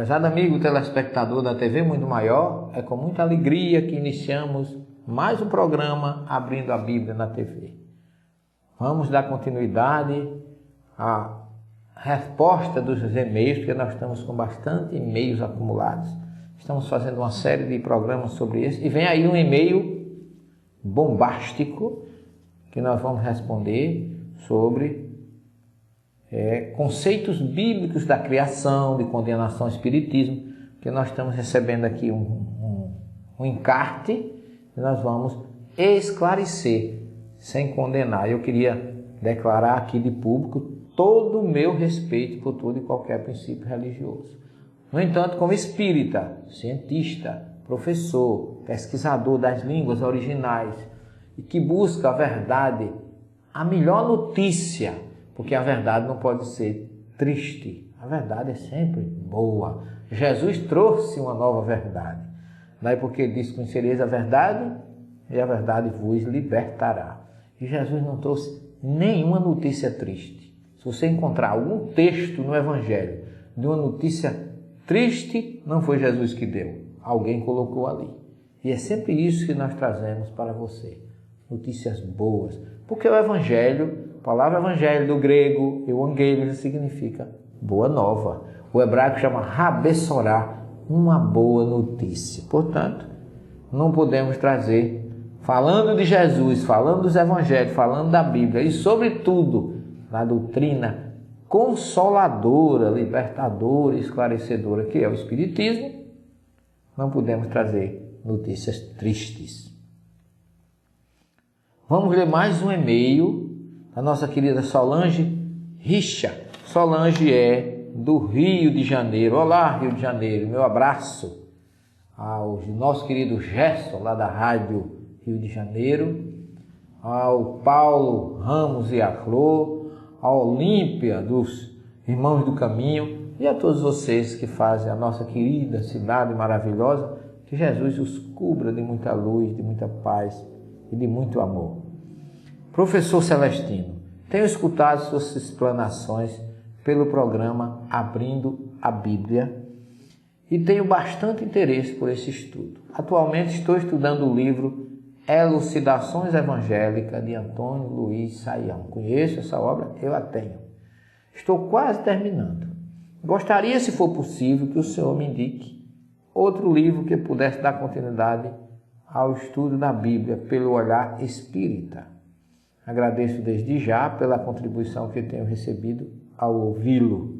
Prezado amigo telespectador da TV Mundo Maior, é com muita alegria que iniciamos mais um programa Abrindo a Bíblia na TV. Vamos dar continuidade à resposta dos e-mails, porque nós estamos com bastante e-mails acumulados. Estamos fazendo uma série de programas sobre isso e vem aí um e-mail bombástico que nós vamos responder sobre conceitos bíblicos da criação, de condenação, espiritismo, que nós estamos recebendo aqui um encarte e nós vamos esclarecer, sem condenar. Eu queria declarar aqui de público todo o meu respeito por todo e qualquer princípio religioso. No entanto, como espírita, cientista, professor, pesquisador das línguas originais e que busca a verdade, a melhor notícia, porque a verdade não pode ser triste, a verdade é sempre boa. Jesus trouxe uma nova verdade. Daí porque ele disse: conhecereis a verdade e a verdade vos libertará. E Jesus não trouxe nenhuma notícia triste. Se você encontrar algum texto no Evangelho de uma notícia triste, não foi Jesus que deu. Alguém colocou ali. E é sempre isso que nós trazemos para você. Notícias boas. Porque o Evangelho, a palavra Evangelho do grego, Euangelion, significa boa nova. O hebraico chama Rabessorá, uma boa notícia. Portanto, não podemos trazer, falando de Jesus, falando dos Evangelhos, falando da Bíblia e, sobretudo, da doutrina consoladora, libertadora e esclarecedora, que é o Espiritismo, não podemos trazer notícias tristes. Vamos ler mais um e-mail da nossa querida Solange Richa. Solange é do Rio de Janeiro. Olá, Rio de Janeiro, meu abraço ao nosso querido Gerson, lá da Rádio Rio de Janeiro, ao Paulo Ramos e a Flor, a Olímpia dos Irmãos do Caminho e a todos vocês que fazem a nossa querida cidade maravilhosa, que Jesus os cubra de muita luz, de muita paz e de muito amor. Professor Celestino, tenho escutado suas explanações pelo programa Abrindo a Bíblia e tenho bastante interesse por esse estudo. Atualmente estou estudando o livro Elucidações Evangélicas, de Antônio Luiz Saião. Conheço essa obra? Eu a tenho. Estou quase terminando. Gostaria, se for possível, que o senhor me indique outro livro que pudesse dar continuidade ao estudo da Bíblia pelo olhar espírita. Agradeço desde já pela contribuição que tenho recebido ao ouvi-lo.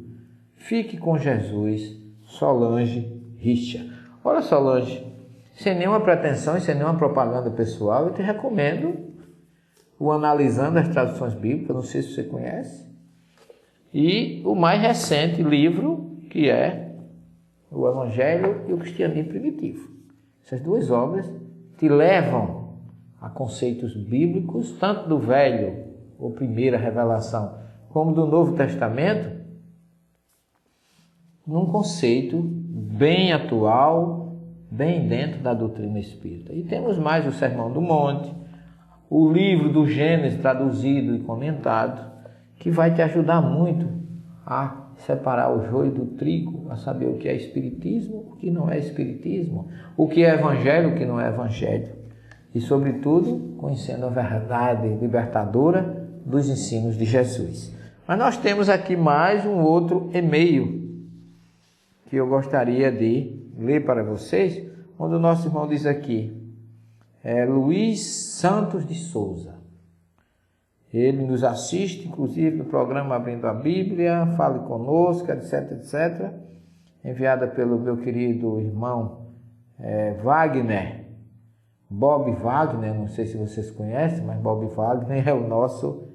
Fique com Jesus, Solange Richa. Olha, Solange, sem nenhuma pretensão e sem nenhuma propaganda pessoal, eu te recomendo o Analisando as Traduções Bíblicas, não sei se você conhece, e o mais recente livro, que é o Evangelho e o Cristianismo Primitivo. Essas duas obras te levam a conceitos bíblicos, tanto do Velho, ou primeira revelação, como do Novo Testamento, num conceito bem atual, bem dentro da doutrina espírita. E temos mais o Sermão do Monte, o livro do Gênesis traduzido e comentado, que vai te ajudar muito a separar o joio do trigo, a saber o que é espiritismo, o que não é espiritismo, o que é evangelho, o que não é evangelho. E, sobretudo, conhecendo a verdade libertadora dos ensinos de Jesus. Mas nós temos aqui mais um outro e-mail que eu gostaria de ler para vocês, onde o nosso irmão diz aqui, Luiz Santos de Souza. Ele nos assiste, inclusive, no programa Abrindo a Bíblia, Fale Conosco, etc, etc. Enviada pelo meu querido irmão Wagner, Bob Wagner, não sei se vocês conhecem, mas Bob Wagner é o nosso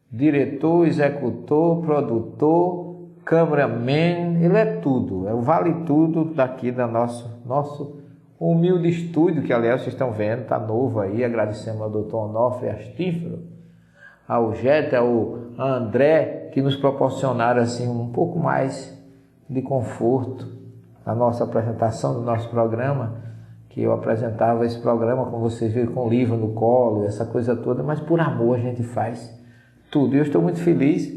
diretor, executor, produtor, cameraman, ele é tudo, é o vale tudo daqui do nosso humilde estúdio, que aliás vocês estão vendo, está novo aí. Agradecemos ao doutor Onofre Astífero, ao Jeta, ao André, que nos proporcionaram assim um pouco mais de conforto na nossa apresentação do nosso programa, que eu apresentava esse programa, como vocês viram, com o livro no colo, essa coisa toda, mas por amor a gente faz tudo. E eu estou muito feliz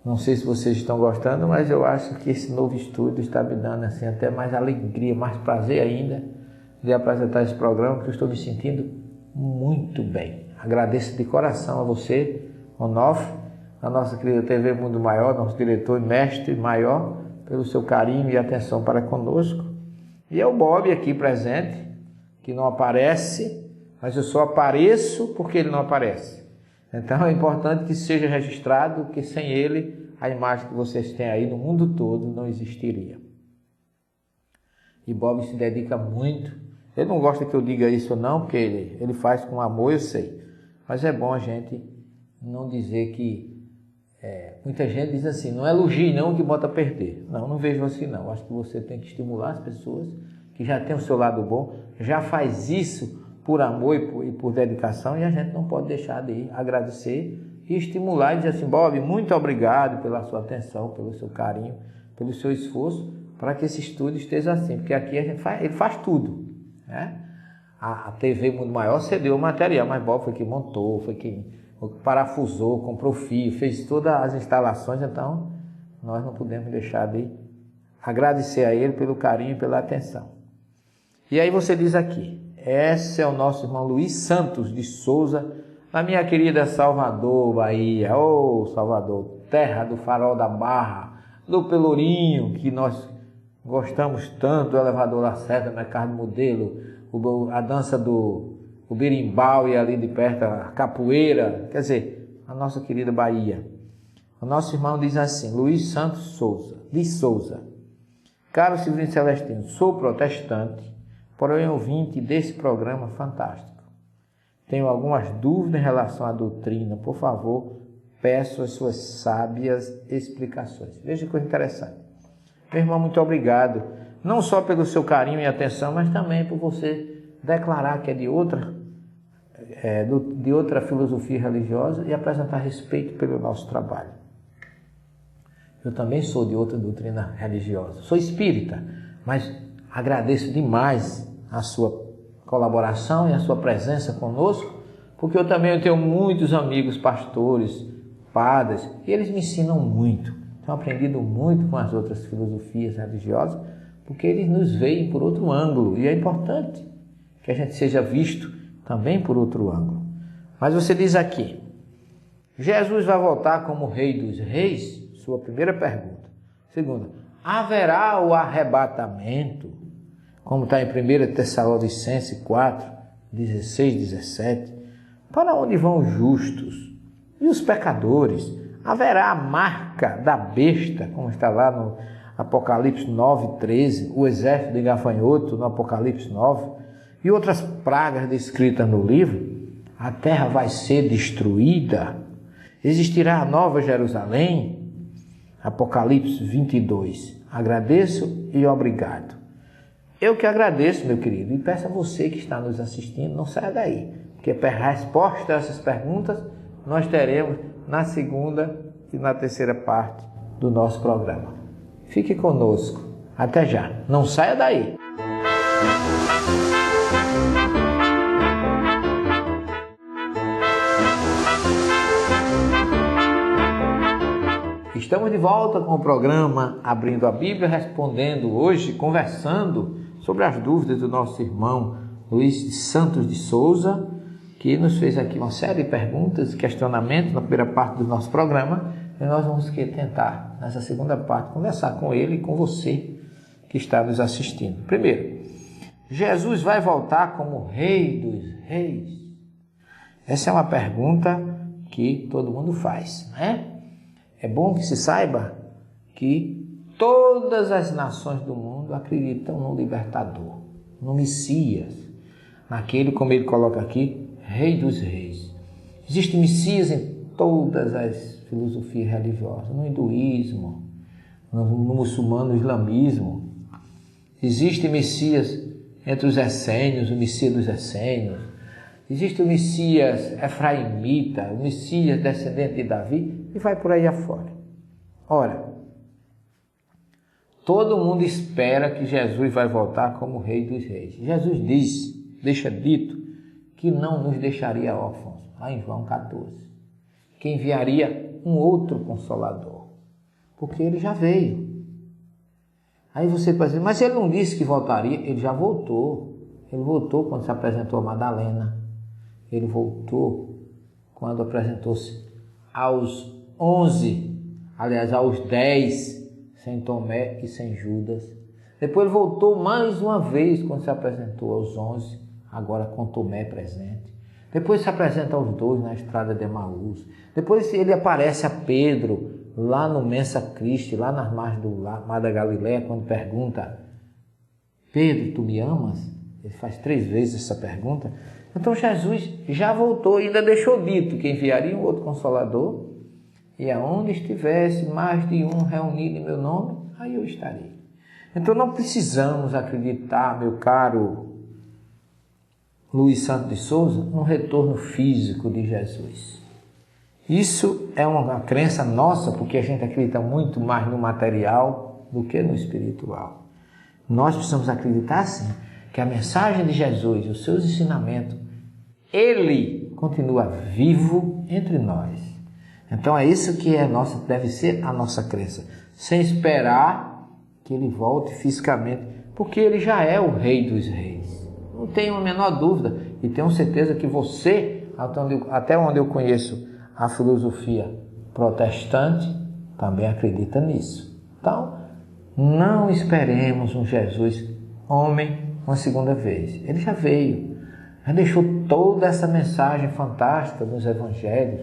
Não sei se vocês estão gostando, mas eu acho que esse novo estúdio está me dando assim, até mais alegria, mais prazer ainda de apresentar esse programa, que eu estou me sentindo muito bem. Agradeço de coração a você, Onofre, a nossa querida TV Mundo Maior, nosso diretor e mestre maior, pelo seu carinho e atenção para conosco. E é o Bob aqui presente, que não aparece, mas eu só apareço porque ele não aparece. Então é importante que seja registrado que sem ele a imagem que vocês têm aí no mundo todo não existiria. E Bob se dedica muito. Ele não gosta que eu diga isso não, porque ele faz com amor, eu sei. Mas é bom a gente não dizer que... muita gente diz assim, não é elogio não que bota a perder. Não vejo assim não. Acho que você tem que estimular as pessoas que já têm o seu lado bom, já faz isso por amor e por dedicação, e a gente não pode deixar de agradecer e estimular e dizer assim, Bob, muito obrigado pela sua atenção, pelo seu carinho, pelo seu esforço, para que esse estúdio esteja assim, porque aqui a gente ele faz tudo, né? A TV Mundo Maior cedeu o material, mas Bob foi quem montou, foi quem parafusou, comprou fio, fez todas as instalações, então nós não podemos deixar de agradecer a ele pelo carinho e pela atenção. E aí você diz aqui, esse é o nosso irmão Luiz Santos de Souza, na minha querida Salvador, Bahia. Ô Salvador, terra do Farol da Barra, do Pelourinho, que nós gostamos tanto, do Elevador Lacerda, Mercado Modelo, a dança do berimbau e ali de perto a capoeira, quer dizer, a nossa querida Bahia. O nosso irmão diz assim, Luiz Santos Souza, de Souza. Caro Silvino Celestino, sou protestante, porém ouvinte desse programa fantástico. Tenho algumas dúvidas em relação à doutrina. Por favor, peço as suas sábias explicações. Veja que coisa interessante. Meu irmão, muito obrigado. Não só pelo seu carinho e atenção, mas também por você declarar que é de outra filosofia religiosa e apresentar respeito pelo nosso trabalho. Eu também sou de outra doutrina religiosa. Sou espírita, mas agradeço demais a sua colaboração e a sua presença conosco, porque eu também tenho muitos amigos pastores, padres, e eles me ensinam muito. Tenho aprendido muito com as outras filosofias religiosas, porque eles nos veem por outro ângulo, e é importante que a gente seja visto também por outro ângulo. Mas você diz aqui, Jesus vai voltar como Rei dos Reis? Sua primeira pergunta. Segunda, haverá o arrebatamento? Como está em 1 Tessalonicenses 4, 16, 17. Para onde vão os justos e os pecadores? Haverá a marca da besta, como está lá no Apocalipse 9, 13, o exército de gafanhoto no Apocalipse 9, e outras pragas descritas no livro. A terra vai ser destruída. Existirá a nova Jerusalém. Apocalipse 22. Agradeço e obrigado. Eu que agradeço, meu querido, e peço a você que está nos assistindo, não saia daí, porque para resposta a essas perguntas nós teremos na segunda e na terceira parte do nosso programa. Fique conosco. Até já. Não saia daí. Estamos de volta com o programa Abrindo a Bíblia, respondendo hoje, conversando sobre as dúvidas do nosso irmão Luiz Santos de Souza, que nos fez aqui uma série de perguntas e questionamentos na primeira parte do nosso programa, e nós vamos tentar, nessa segunda parte, conversar com ele e com você que está nos assistindo. Primeiro, Jesus vai voltar como Rei dos Reis? Essa é uma pergunta que todo mundo faz, né? É bom que se saiba que todas as nações do mundo acreditam no libertador, no Messias, naquele, como ele coloca aqui, Rei dos Reis. Existe Messias em todas as filosofias religiosas, no hinduísmo, no muçulmano, no islamismo. Existe Messias entre os essênios, o Messias dos essênios. Existe o Messias efraimita, o Messias descendente de Davi, e vai por aí afora. Ora, todo mundo espera que Jesus vai voltar como Rei dos Reis. Jesus deixa dito, que não nos deixaria órfãos, lá em João 14, que enviaria um outro Consolador. porque ele já veio. Aí você pode dizer, mas ele não disse que voltaria? Ele já voltou. Ele voltou quando se apresentou a Madalena. Ele voltou quando apresentou-se aos 11, aliás, aos 10, sem Tomé e sem Judas. Depois ele voltou mais uma vez quando se apresentou aos 11, agora com Tomé presente. Depois se apresenta aos 2 na estrada de Emaús. Depois ele aparece a Pedro lá no Mensa Christi, lá nas margens do Mar da Galileia, quando pergunta: Pedro, tu me amas? Ele faz 3 vezes essa pergunta. Então Jesus já voltou e ainda deixou dito que enviaria um outro Consolador, e aonde estivesse mais de um reunido em meu nome, aí eu estarei. Então não precisamos acreditar, meu caro Luiz Santos de Souza, no retorno físico de Jesus. Isso é uma crença nossa, porque a gente acredita muito mais no material do que no espiritual. Nós precisamos acreditar, sim, que a mensagem de Jesus, os seus ensinamentos, ele continua vivo entre nós. Então é isso que deve ser a nossa crença, sem esperar que ele volte fisicamente, porque ele já é o Rei dos Reis. Não tenho a menor dúvida, e tenho certeza que você, até onde eu conheço a filosofia protestante, também acredita nisso. Então, não esperemos um Jesus homem uma segunda vez. Ele já veio, já deixou toda essa mensagem fantástica nos evangelhos,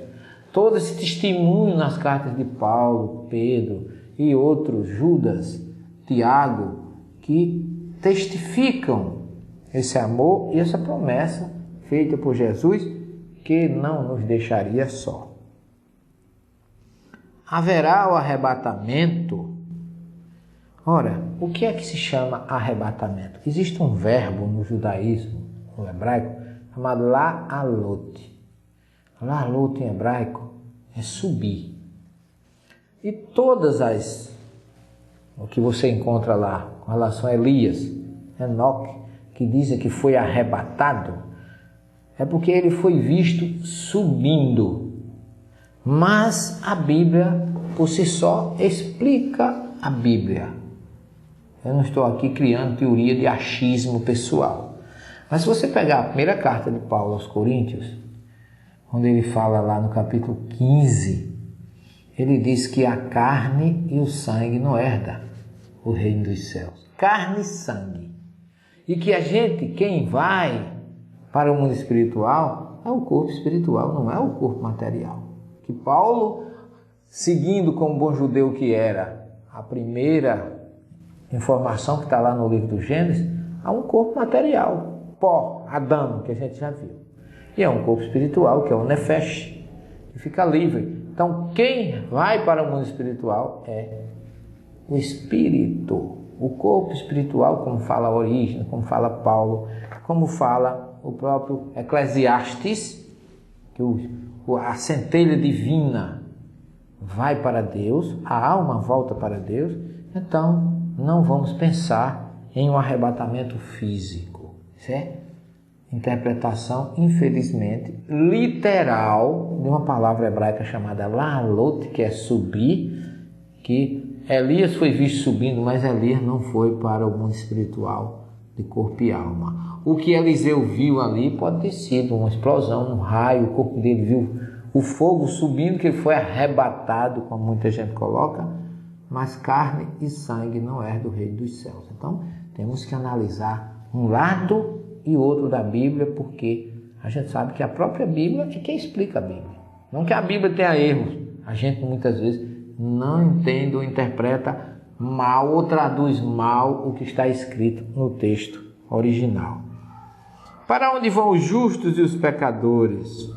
todo esse testemunho nas cartas de Paulo, Pedro e outros, Judas, Tiago, que testificam esse amor e essa promessa feita por Jesus, que não nos deixaria só. Haverá o arrebatamento. Ora, o que é que se chama arrebatamento? Existe um verbo no judaísmo, no hebraico, chamado la'alot. La'alot em hebraico é subir. E o que você encontra lá com relação a Elias, Enoque, que dizem que foi arrebatado, é porque ele foi visto subindo. Mas a Bíblia, por si só, explica a Bíblia. Eu não estou aqui criando teoria de achismo pessoal. Mas se você pegar a primeira carta de Paulo aos Coríntios, onde ele fala lá no capítulo 15, ele diz que a carne e o sangue não herdam o reino dos céus. Carne e sangue. E que quem vai para o mundo espiritual, é o corpo espiritual, não é o corpo material. Que Paulo, seguindo como bom judeu que era, a primeira informação que está lá no livro do Gênesis, há um corpo material, pó, Adão, que a gente já viu. E é um corpo espiritual, que é o Nefesh, que fica livre. Então, quem vai para o mundo espiritual é o espírito. O corpo espiritual, como fala a Origem, como fala Paulo, como fala o próprio Eclesiastes, que a centelha divina vai para Deus, a alma volta para Deus. Então, não vamos pensar em um arrebatamento físico. Isso é interpretação, infelizmente, literal de uma palavra hebraica chamada la'alot, que é subir, que Elias foi visto subindo, mas Elias não foi para o mundo espiritual de corpo e alma. O que Eliseu viu ali pode ter sido uma explosão, um raio, o corpo dele viu o fogo subindo, que ele foi arrebatado, como muita gente coloca, mas carne e sangue não herdam o reino dos céus. Então, temos que analisar um lado e outro da Bíblia, porque a gente sabe que a própria Bíblia é quem explica a Bíblia. Não que a Bíblia tenha erros, a gente muitas vezes não entende ou interpreta mal ou traduz mal o que está escrito no texto original. Para onde vão os justos e os pecadores?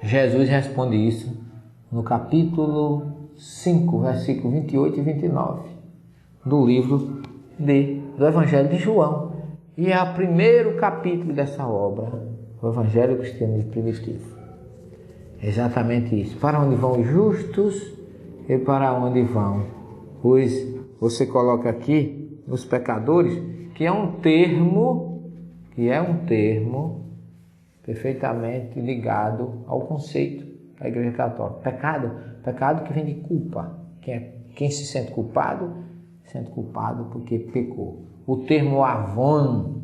Jesus responde isso no capítulo 5, versículo 28 e 29 do livro do Evangelho de João. E é o primeiro capítulo dessa obra, o Evangelho Cristianismo Primitivo. Exatamente isso. Para onde vão os justos e para onde vão você coloca aqui os pecadores, que é um termo perfeitamente ligado ao conceito a Igreja Católica. Pecado que vem de culpa. Quem se sente culpado porque pecou. O termo avon,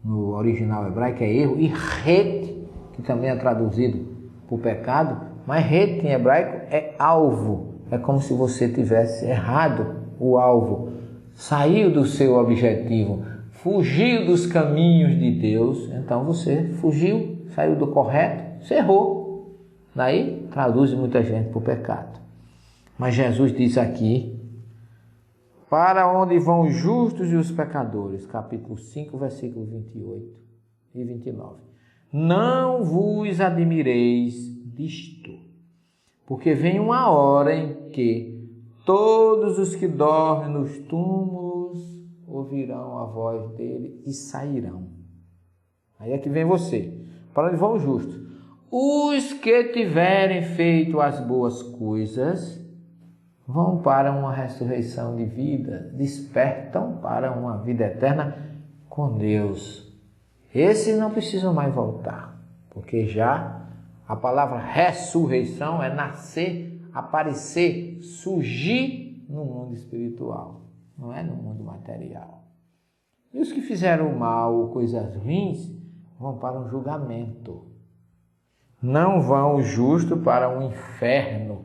no original hebraico, é erro, e het, que também é traduzido por pecado, mas het em hebraico é alvo. É como se você tivesse errado o alvo, saiu do seu objetivo, fugiu dos caminhos de Deus. Então você fugiu, saiu do correto, você errou. Daí traduz muita gente por pecado. Mas Jesus diz aqui: para onde vão os justos e os pecadores? Capítulo 5, versículos 28 e 29. Não vos admireis disto, porque vem uma hora em que todos os que dormem nos túmulos ouvirão a voz dele e sairão. Aí é que vem você. Para onde vão os justos? Os que tiverem feito as boas coisas vão para uma ressurreição de vida, despertam para uma vida eterna com Deus. Esses não precisam mais voltar, porque já a palavra ressurreição é nascer, aparecer, surgir no mundo espiritual, não é no mundo material. E os que fizeram o mal ou coisas ruins vão para um julgamento. Não vão os justos para um inferno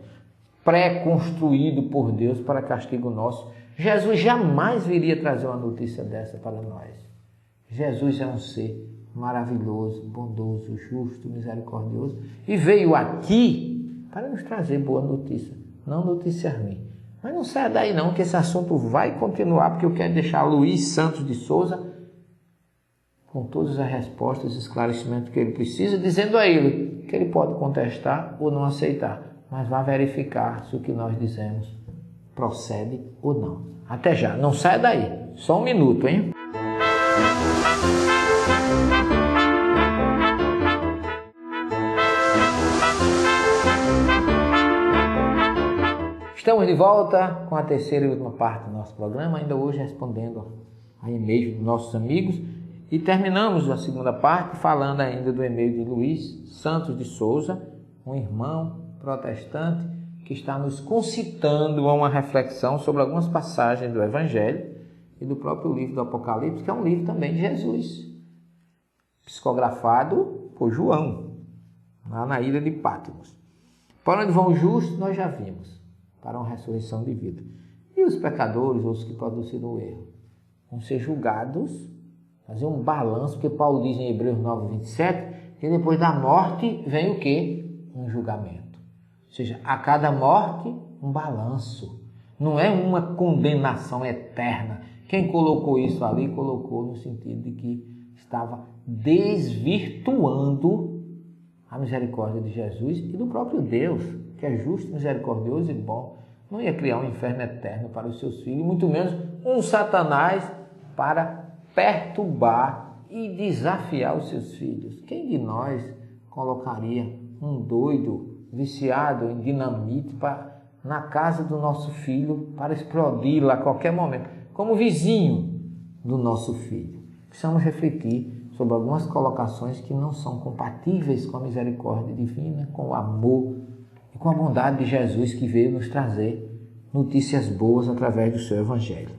pré-construído por Deus para castigo nosso. Jesus jamais viria trazer uma notícia dessa para nós. Jesus é um ser maravilhoso, bondoso, justo, misericordioso e veio aqui para nos trazer boa notícia, não notícia ruim. Mas não saia daí não, que esse assunto vai continuar, porque eu quero deixar Luiz Santos de Souza com todas as respostas e esclarecimentos que ele precisa, dizendo a ele que ele pode contestar ou não aceitar, mas vai verificar se o que nós dizemos procede ou não. Até já, não saia daí, só um minuto, hein? Estamos de volta com a terceira e última parte do nosso programa, ainda hoje respondendo a e-mail dos nossos amigos, e terminamos a segunda parte falando ainda do e-mail de Luiz Santos de Souza, um irmão protestante que está nos concitando a uma reflexão sobre algumas passagens do Evangelho e do próprio livro do Apocalipse, que é um livro também de Jesus, psicografado por João, lá na ilha de Patmos. Para onde vão os justos, nós já vimos, para uma ressurreição de vida. E os pecadores, os que produziram o erro, vão ser julgados, fazer um balanço, porque Paulo diz em Hebreus 9, 27, que depois da morte vem o quê? Um julgamento. Ou seja, a cada morte, um balanço. Não é uma condenação eterna. Quem colocou isso ali, colocou no sentido de que estava desvirtuando a misericórdia de Jesus e do próprio Deus, que é justo, misericordioso e bom. Não ia criar um inferno eterno para os seus filhos, muito menos um Satanás para perturbar e desafiar os seus filhos. Quem de nós colocaria um doido viciado em dinamite na casa do nosso filho para explodir lá a qualquer momento, como vizinho do nosso filho? Precisamos refletir sobre algumas colocações que não são compatíveis com a misericórdia divina, com o amor e com a bondade de Jesus, que veio nos trazer notícias boas através do seu Evangelho.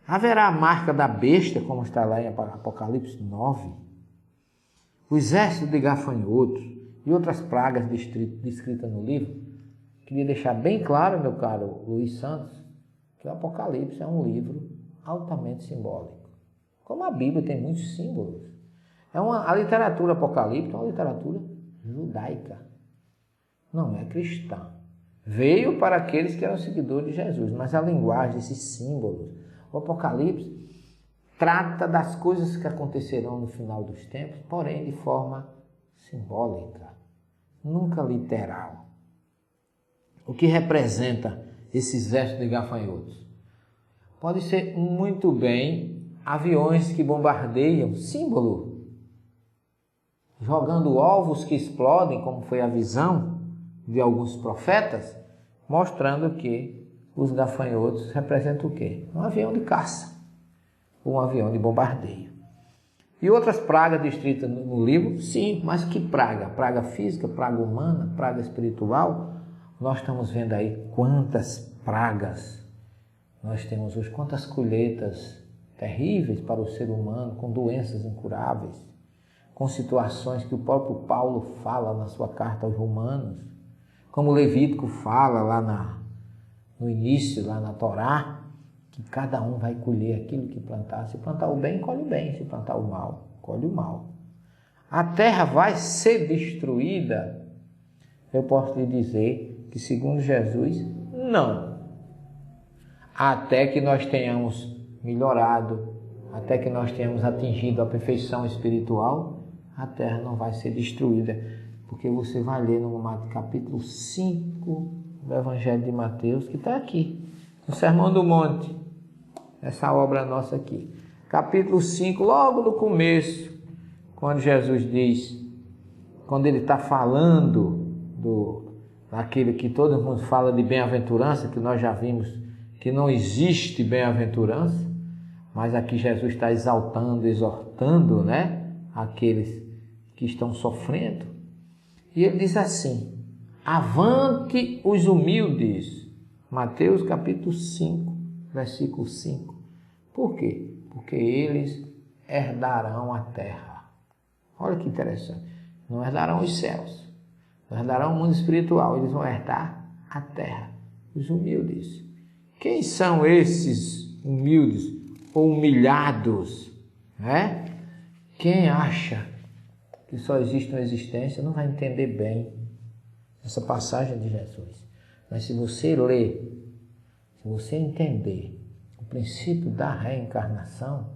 Haverá a marca da besta, como está lá em Apocalipse 9. O exército de gafanhotos e outras pragas descritas no livro. Queria deixar bem claro, meu caro Luiz Santos, que o Apocalipse é um livro altamente simbólico. Como a Bíblia tem muitos símbolos. A literatura apocalíptica é uma literatura judaica, não é cristã. Veio para aqueles que eram seguidores de Jesus, mas a linguagem, esses símbolos, o Apocalipse trata das coisas que acontecerão no final dos tempos, porém de forma simbólica, nunca literal. O que representa esse exército de gafanhotos? Pode ser muito bem aviões que bombardeiam, símbolo, jogando ovos que explodem, como foi a visão de alguns profetas, mostrando que os gafanhotos representam o quê? Um avião de caça, um avião de bombardeio. E outras pragas descritas no livro, sim, mas que praga? Praga física, praga humana, praga espiritual? Nós estamos vendo aí quantas pragas nós temos hoje, quantas colheitas terríveis para o ser humano, com doenças incuráveis, com situações que o próprio Paulo fala na sua carta aos Romanos, como o Levítico fala lá no início, lá na Torá, que cada um vai colher aquilo que plantar. Se plantar o bem, colhe o bem. Se plantar o mal, colhe o mal. A terra vai ser destruída? Eu posso lhe dizer que, segundo Jesus, não. Até que nós tenhamos melhorado, até que nós tenhamos atingido a perfeição espiritual, a terra não vai ser destruída. Porque você vai ler no capítulo 5 do Evangelho de Mateus, que está aqui, no Sermão do Monte, essa obra nossa aqui. Capítulo 5, logo no começo, quando Jesus diz, quando ele está falando daquele que todo mundo fala de bem-aventurança, que nós já vimos que não existe bem-aventurança, mas aqui Jesus está exaltando, exortando, né, aqueles que estão sofrendo. E ele diz assim: avante os humildes. Mateus capítulo 5, versículo 5. Por quê? Porque eles herdarão a terra. Olha que interessante. Não herdarão os céus, não herdarão o mundo espiritual, eles vão herdar a terra. Os humildes. Quem são esses humildes ou humilhados? Né? Quem acha que só existe uma existência não vai entender bem essa passagem de Jesus. Mas se você ler, se você entender o princípio da reencarnação,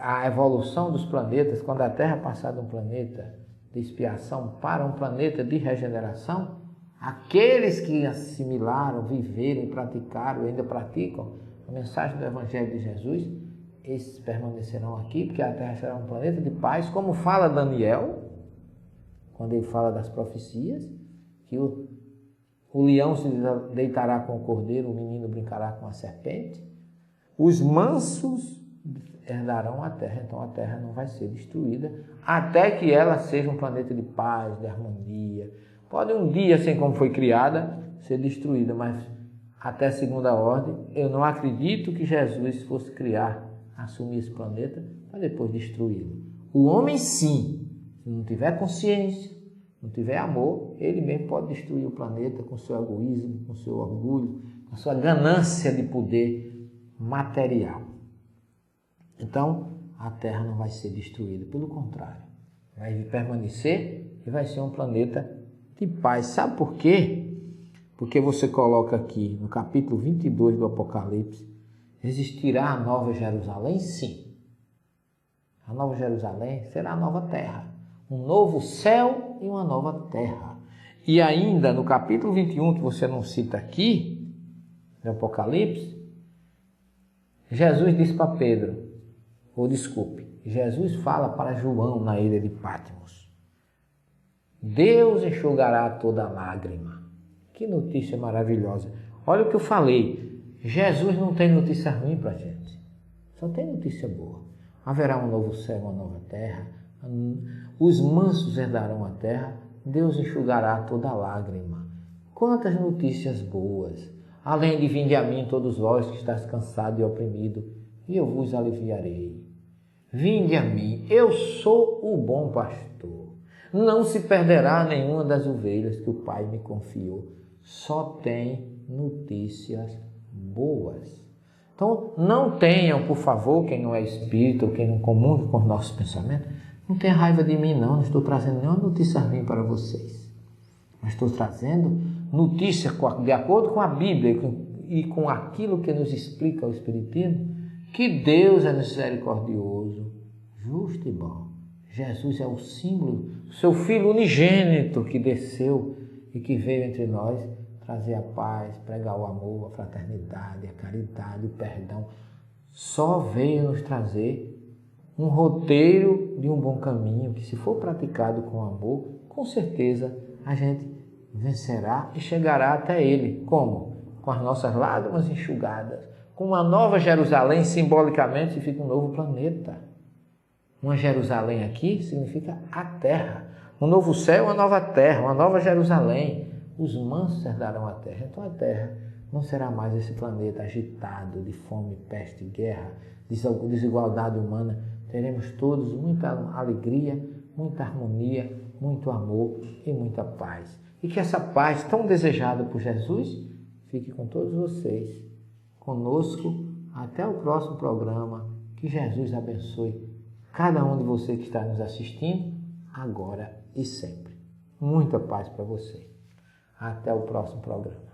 a evolução dos planetas, quando a Terra passar de um planeta de expiação para um planeta de regeneração, aqueles que assimilaram, viveram e praticaram, e ainda praticam a mensagem do Evangelho de Jesus, esses permanecerão aqui, porque a Terra será um planeta de paz, como fala Daniel, quando ele fala das profecias, que o leão se deitará com o cordeiro, o menino brincará com a serpente, os mansos herdarão a Terra, então a Terra não vai ser destruída, até que ela seja um planeta de paz, de harmonia. Pode um dia, assim como foi criada, ser destruída, mas até a segunda ordem, eu não acredito que Jesus fosse assumir esse planeta para depois destruí-lo. O homem sim, se não tiver consciência, não tiver amor, ele mesmo pode destruir o planeta com seu egoísmo, com seu orgulho, com sua ganância de poder material. Então, a Terra não vai ser destruída, pelo contrário, vai permanecer e vai ser um planeta de paz. Sabe por quê? Porque você coloca aqui no capítulo 22 do Apocalipse, existirá a Nova Jerusalém? Sim. A Nova Jerusalém será a nova terra. Um novo céu e uma nova terra. E ainda no capítulo 21, que você não cita aqui, do Apocalipse, Jesus diz para Pedro, Jesus fala para João na ilha de Patmos: Deus enxugará toda lágrima. Que notícia maravilhosa. Olha o que eu falei. Jesus não tem notícia ruim para a gente. Só tem notícia boa. Haverá um novo céu, uma nova terra. Os mansos herdarão a terra. Deus enxugará toda lágrima. Quantas notícias boas. Além de vinde a mim todos vós que estáis cansados e oprimidos, e eu vos aliviarei. Vinde a mim, eu sou o bom pastor. Não se perderá nenhuma das ovelhas que o Pai me confiou. Só tem notícias boas. Então, não tenham, por favor, quem não é espírita ou quem não comunga com os nossos pensamentos, não tenha raiva de mim, não. Não estou trazendo nenhuma notícia ruim para vocês. Mas estou trazendo notícia de acordo com a Bíblia e com aquilo que nos explica o Espiritismo, que Deus é misericordioso, justo e bom. Jesus é o símbolo, seu Filho unigênito que desceu e que veio entre nós trazer a paz, pregar o amor, a fraternidade, a caridade, o perdão. Só veio nos trazer um roteiro de um bom caminho que, se for praticado com amor, com certeza a gente vencerá e chegará até ele. Como? Com as nossas lágrimas enxugadas, com uma nova Jerusalém, simbolicamente fica um novo planeta. Uma Jerusalém aqui significa a terra. Um novo céu, uma nova terra, uma nova Jerusalém. Os mansos herdarão a terra. Então a terra não será mais esse planeta agitado de fome, peste, guerra, desigualdade humana. Teremos todos muita alegria, muita harmonia, muito amor e muita paz. E que essa paz tão desejada por Jesus fique com todos vocês, conosco, até o próximo programa. Que Jesus abençoe cada um de vocês que está nos assistindo, agora e sempre. Muita paz para você. Até o próximo programa.